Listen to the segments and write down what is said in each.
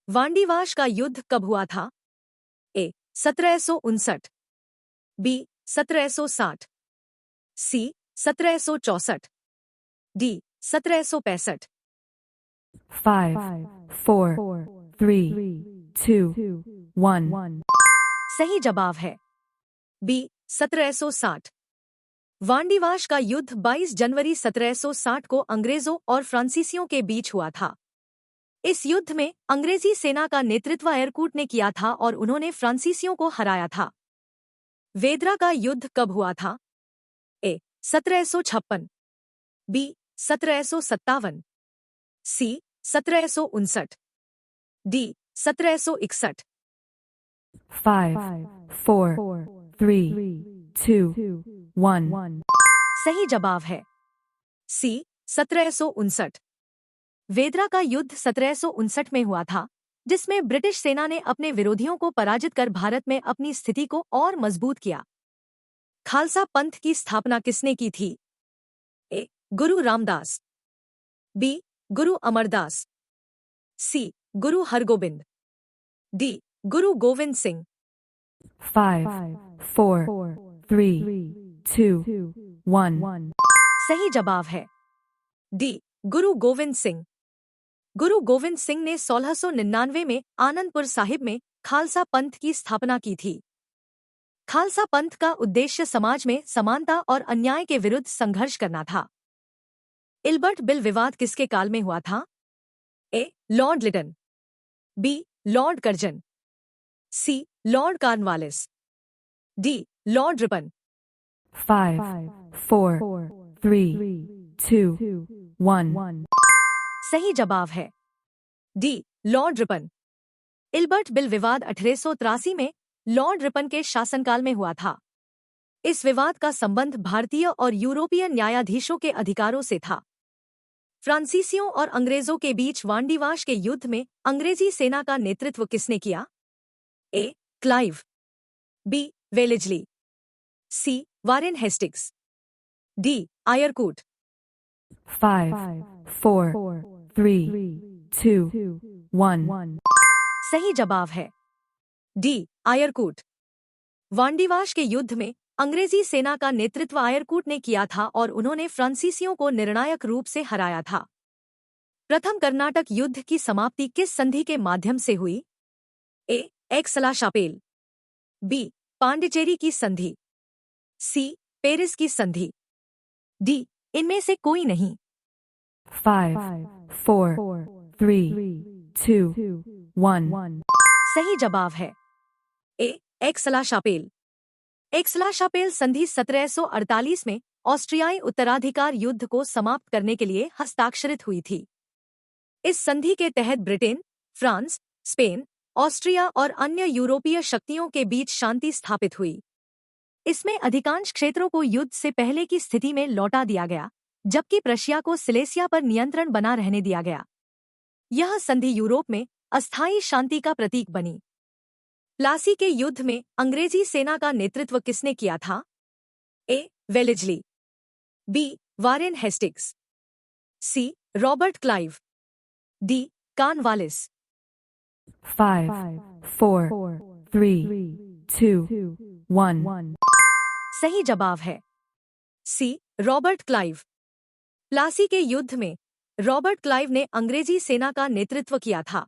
वांडीवाश का युद्ध कब हुआ था? ए 1759, बी 1760, सी 1764, डी 1765। 5, 4, 3, 2, 1. सही जवाब है बी 1760। वांडीवाश का युद्ध 22 जनवरी 1760 को अंग्रेजों और फ्रांसीसियों के बीच हुआ था। इस युद्ध में अंग्रेजी सेना का नेतृत्व एयरकूट ने किया था और उन्होंने फ्रांसीसियों को हराया था। वेदरा का युद्ध कब हुआ था? ए 1756, बी 1757, सी 1759, डी 1761। 5, 4, 3, 2, 1. सही जवाब है सी 1759। वेदरा का युद्ध 1759 में हुआ था, जिसमें ब्रिटिश सेना ने अपने विरोधियों को पराजित कर भारत में अपनी स्थिति को और मजबूत किया। खालसा पंथ की स्थापना किसने की थी? ए गुरु रामदास, बी गुरु अमरदास, सी गुरु हरगोबिंद, डी गुरु गोविंद सिंह। 5, 4, 3, 2, 1. सही जवाब है डी गुरु गोविंद सिंह। गुरु गोविंद सिंह ने 1699 में आनंदपुर साहिब में खालसा पंथ की स्थापना की थी। खालसा पंथ का उद्देश्य समाज में समानता और अन्याय के विरुद्ध संघर्ष करना था। इल्बर्ट बिल विवाद किसके काल में हुआ था? A Lord Lytton, B Lord Curzon, C Lord Cornwallis, D Lord Ripon. 5, 4, 3, 2, 1. सही जवाब है D Lord Ripon. Ilbert bill विवाद 1883 में लॉर्ड रिपन के शासनकाल में हुआ था। इस विवाद का संबंध भारतीय और यूरोपीय न्यायाधीशों के अधिकारों से था। फ्रांसीसियों और अंग्रेजों के बीच वांडीवाश के युद्ध में अंग्रेजी सेना का नेतृत्व किसने किया? A Clive, B Wellesley, C Warren Hastings, D Eyre Coote. 5, 4, 3, 2, 1. सही जवाब है डी आयरकूट। वांडीवाश के युद्ध में अंग्रेजी सेना का नेतृत्व आयरकूट ने किया था और उन्होंने फ्रांसीसियों को निर्णायक रूप से हराया था। प्रथम कर्नाटक युद्ध की समाप्ति किस संधि के माध्यम से हुई? ए एक्सला-शापेल, बी पांडिचेरी की संधि, सी पेरिस की संधि, डी इनमें से कोई नहीं। 5, 4, 3, 2, 1. सही जवाब है ए एक्सला-शापेल। एक्सला-शापेल संधि 1748 में ऑस्ट्रियाई उत्तराधिकार युद्ध को समाप्त करने के लिए हस्ताक्षरित हुई थी। इस संधि के तहत ब्रिटेन, फ्रांस, स्पेन, ऑस्ट्रिया और अन्य यूरोपीय शक्तियों के बीच शांति स्थापित हुई। इसमें अधिकांश क्षेत्रों को युद्ध से पहले की स्थिति में लौटा दिया गया, जबकि प्रशिया को सिलेसिया पर नियंत्रण बना रहने दिया गया। यह संधि यूरोप में अस्थायी शांति का प्रतीक बनी। प्लासी के युद्ध में अंग्रेजी सेना का नेतृत्व किसने किया था? A Wellesley, B Warren Hastings, C Robert Clive, D Cornwallis. 5, 4, 3, 2, 1. सही जवाब है सी रॉबर्ट क्लाइव। प्लासी के युद्ध में रॉबर्ट क्लाइव ने अंग्रेजी सेना का नेतृत्व किया था।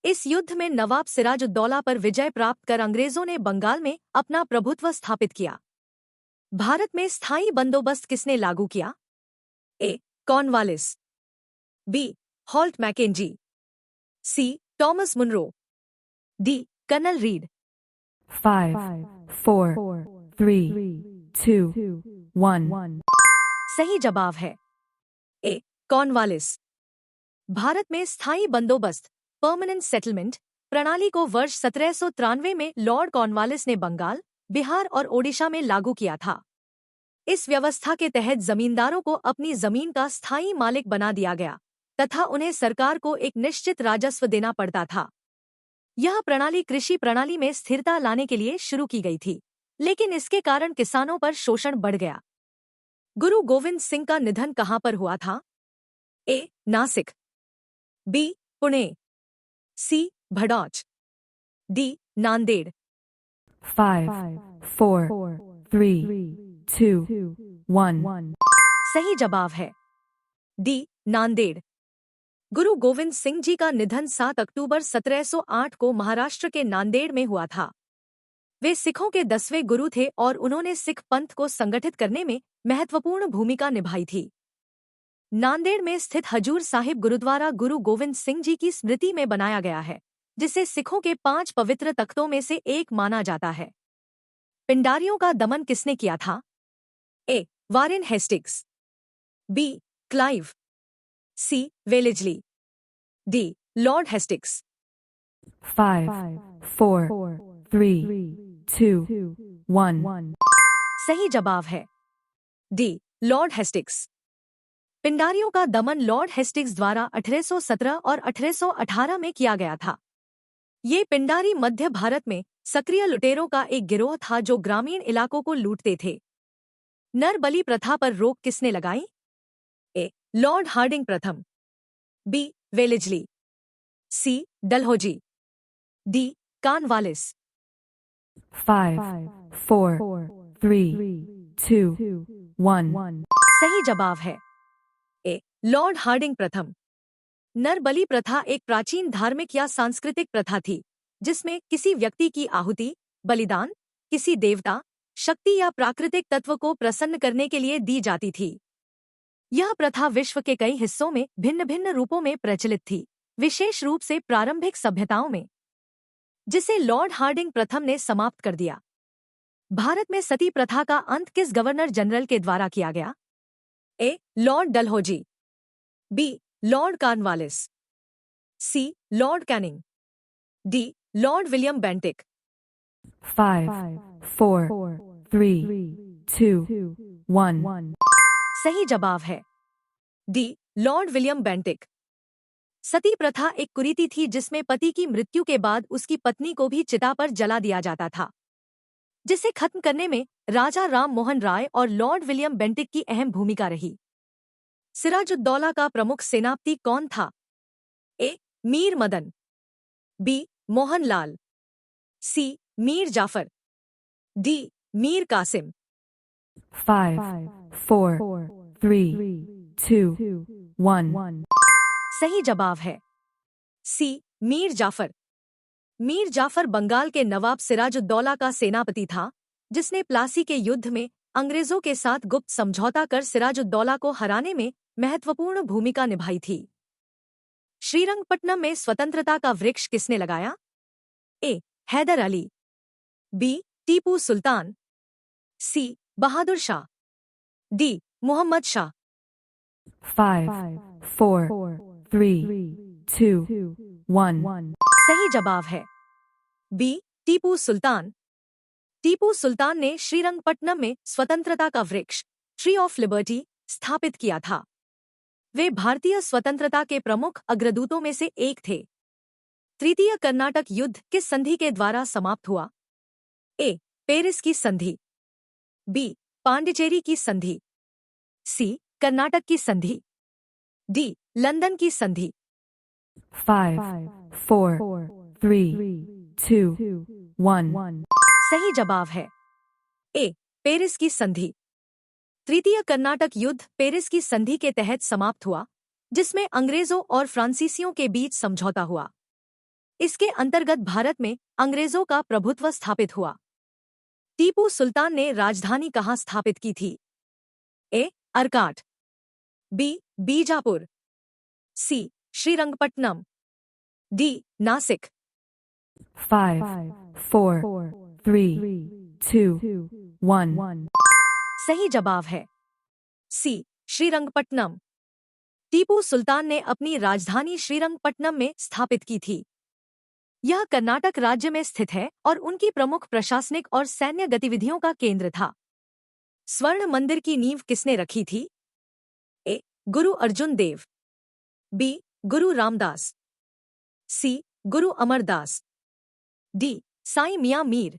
इस युद्ध में नवाब सिराजुद्दौला पर विजय प्राप्त कर अंग्रेजों ने बंगाल में अपना प्रभुत्व स्थापित किया। भारत में स्थायी बंदोबस्त किसने लागू किया? A Cornwallis, B Holt Mackenzie, C Thomas Munro, D Colonel Read. 5, 4, 3, 2, 1. सही जवाब है ए कॉर्नवालिस। भारत में स्थायी बंदोबस्त परमानेंट सेटलमेंट प्रणाली को वर्ष 1793 में लॉर्ड कॉर्नवालिस ने बंगाल, बिहार और ओडिशा में लागू किया था। इस व्यवस्था के तहत जमींदारों को अपनी जमीन का स्थायी मालिक बना दिया गया तथा उन्हें सरकार को एक निश्चित राजस्व देना पड़ता था। यह प्रणाली कृषि प्रणाली में स्थिरता लाने के लिए शुरू की गई थी, लेकिन इसके कारण किसानों पर शोषण बढ़ गया। गुरु गोविंद सिंह का निधन कहाँ पर हुआ था? ए नासिक, बी पुणे, सी भड़ौच, डी नांदेड़। 5, 4, 3, 2, 1. सही जवाब है डी नांदेड़। गुरु गोविंद सिंह जी का निधन 7 अक्टूबर 1708 को महाराष्ट्र के नांदेड़ में हुआ था। वे सिखों के 10वें गुरु थे और उन्होंने सिख पंथ को संगठित करने में महत्वपूर्ण भूमिका निभाई थी। नांदेड़ में स्थित हजूर साहिब गुरुद्वारा गुरु गोविंद सिंह जी की स्मृति में बनाया गया है, जिसे सिखों के 5 पवित्र तख्तों में से एक माना जाता है। पिंडारियों का दमन किसने किया था? ए वारेन हेस्टिंग्स, बी क्लाइव, सी वेलेस्ली, डी लॉर्ड हेस्टिंग्स। 5, 4, 3, 2, 1. सही जवाब है डी लॉर्ड हेस्टिंग्स। पिंडारियों का दमन लॉर्ड हेस्टिंग्स द्वारा 1817 और 1818 में किया गया था। ये पिंडारी मध्य भारत में सक्रिय लुटेरों का एक गिरोह था जो ग्रामीण इलाकों को लूटते थे। नर बलि प्रथा पर रोक किसने लगाई? ए लॉर्ड हार्डिंग प्रथम, बी वेलेस्ली, सी डलहौजी, डी कॉर्नवालिस। 5, 4, 3, 2, 1. सही जवाब है ए लॉर्ड हार्डिंग प्रथम। नर बलि प्रथा एक प्राचीन धार्मिक या सांस्कृतिक प्रथा थी, जिसमें किसी व्यक्ति की आहुति, बलिदान, किसी देवता, शक्ति या प्राकृतिक तत्व को प्रसन्न करने के लिए दी जाती थी। यह प्रथा विश्व के कई हिस्सों में भिन्न भिन्न रूपों में प्रचलित थी, विशेष रूप से प्रारंभिक सभ्यताओं में, जिसे लॉर्ड हार्डिंग प्रथम ने समाप्त कर दिया। भारत में सती प्रथा का अंत किस गवर्नर जनरल के द्वारा किया गया? A Lord Dalhousie, B Lord Cornwallis, C Lord Canning, D Lord William Bentinck. 5, 4, 3, 2, 1. सही जवाब है डी लॉर्ड विलियम बेंटिक। सती प्रथा एक कुरीति थी जिसमें पति की मृत्यु के बाद उसकी पत्नी को भी चिता पर जला दिया जाता था, जिसे खत्म करने में राजा राम मोहन राय और लॉर्ड विलियम बेंटिक की अहम भूमिका रही। सिराजुद्दौला का प्रमुख सेनापति कौन था? ए मीर मदन, बी मोहन लाल, सी मीर जाफर, डी मीर कासिम। 5, 4, 3, 2, 1. सही जवाब है सी मीर जाफर। मीर जाफर बंगाल के नवाब सिराजुद्दौला का सेनापति था, जिसने प्लासी के युद्ध में अंग्रेजों के साथ गुप्त समझौता कर सिराजुद्दौला को हराने में महत्वपूर्ण भूमिका निभाई थी। श्रीरंगपट्टनम में स्वतंत्रता का वृक्ष किसने लगाया? ए हैदर अली, बी टीपू सुल्तान, सी बहादुर शाह, डी मोहम्मद शाह। 5, 4, 3, 2, 1. सही जवाब है बी टीपू सुल्तान। टीपू सुल्तान ने श्रीरंगपट्टनम में स्वतंत्रता का वृक्ष ट्री ऑफ लिबर्टी स्थापित किया था। वे भारतीय स्वतंत्रता के प्रमुख अग्रदूतों में से एक थे। तृतीय कर्नाटक युद्ध किस संधि के द्वारा समाप्त हुआ? ए पेरिस की संधि, बी पांडिचेरी की संधि, सी कर्नाटक की संधि, डी लंदन की संधि। 5, 4, 3, 2, 1. सही जवाब है ए पेरिस की संधि। तृतीय कर्नाटक युद्ध पेरिस की संधि के तहत समाप्त हुआ, जिसमें अंग्रेजों और फ्रांसीसियों के बीच समझौता हुआ। इसके अंतर्गत भारत में अंग्रेजों का प्रभुत्व स्थापित हुआ। टीपू सुल्तान ने राजधानी कहाँ स्थापित की थी? ए अर्काट, बी बीजापुर, सी श्रीरंगपट्टनम, डी नासिक। 5, 4, 3, 2, 1. सही जवाब है सी श्रीरंगपट्टनम। टीपू सुल्तान ने अपनी राजधानी श्रीरंगपट्टनम में स्थापित की थी। यह कर्नाटक राज्य में स्थित है और उनकी प्रमुख प्रशासनिक और सैन्य गतिविधियों का केंद्र था। स्वर्ण मंदिर की नींव किसने रखी थी? ए गुरु अर्जुन देव, बी गुरु रामदास, सी गुरु अमरदास, डी साईं मियां मीर।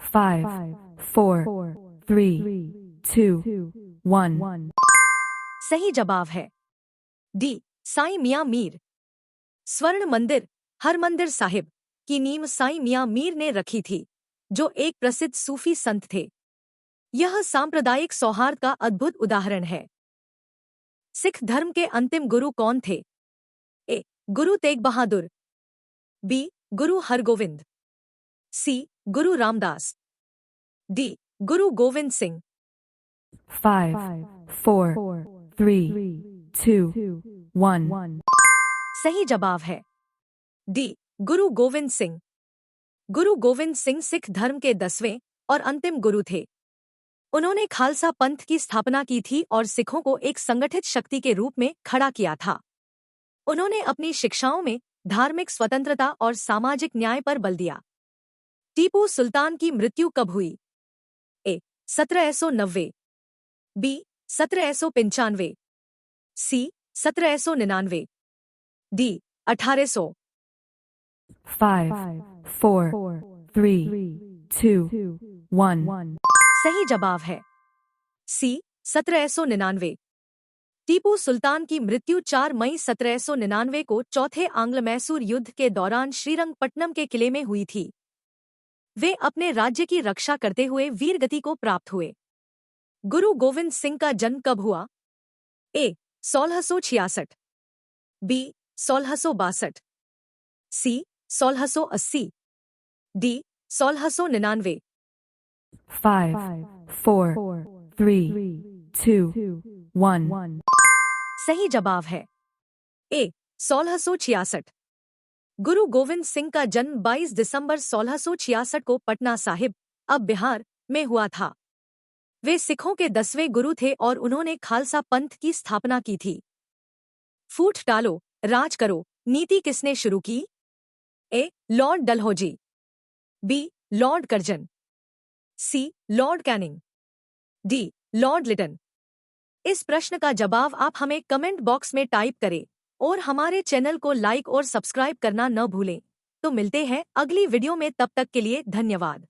5, 4, 3, 2, 1. सही जवाब है डी साईं मियां मीर। स्वर्ण मंदिर हरमंदिर साहिब की नींव साईं मियां मीर ने रखी थी, जो एक प्रसिद्ध सूफी संत थे। यह सांप्रदायिक सौहार्द का अद्भुत उदाहरण है। सिख धर्म के अंतिम गुरु कौन थे? ए. गुरु तेग बहादुर, बी. गुरु हरगोविंद, सी. गुरु रामदास, डी. गुरु गोविंद सिंह। 5, 4, 3, 2, 1. सही जवाब है डी. गुरु गोविंद सिंह। गुरु गोविंद सिंह सिख धर्म के 10वें और अंतिम गुरु थे। उन्होंने खालसा पंथ की स्थापना की थी और सिखों को एक संगठित शक्ति के रूप में खड़ा किया था। उन्होंने अपनी शिक्षाओं में धार्मिक स्वतंत्रता और सामाजिक न्याय पर बल दिया। टीपू सुल्तान की मृत्यु कब हुई? ए. 1790, बी. 1795, सी. 1799, डी. 1800। 5, 4, 3, 2, 1. सही जवाब है सी. 1799। टीपू सुल्तान की मृत्यु 4 मई 1799 को चौथे आंग्ल मैसूर युद्ध के दौरान श्रीरंगपट्टनम के किले में हुई थी। वे अपने राज्य की रक्षा करते हुए वीरगति को प्राप्त हुए। गुरु गोविंद सिंह का जन्म कब हुआ? ए. 1666, बी. 1662, सी. 1680, डी. 1699। 5, 4, 3, 2, 1. सही जवाब है ए. 1666। गुरु गोविंद सिंह का जन्म 22 दिसंबर 1666 को पटना साहिब, अब बिहार, में हुआ था। वे सिखों के 10वें गुरु थे और उन्होंने खालसा पंथ की स्थापना की थी। फूट डालो, राज करो नीति किसने शुरू की? A. Lord Dalhousie, B. Lord Curzon, C. Lord Canning, D. Lord Lytton. इस प्रश्न का जवाब आप हमें कमेंट बॉक्स में टाइप करें और हमारे चैनल को लाइक और सब्सक्राइब करना न भूलें। तो मिलते हैं अगली वीडियो में, तब तक के लिए धन्यवाद।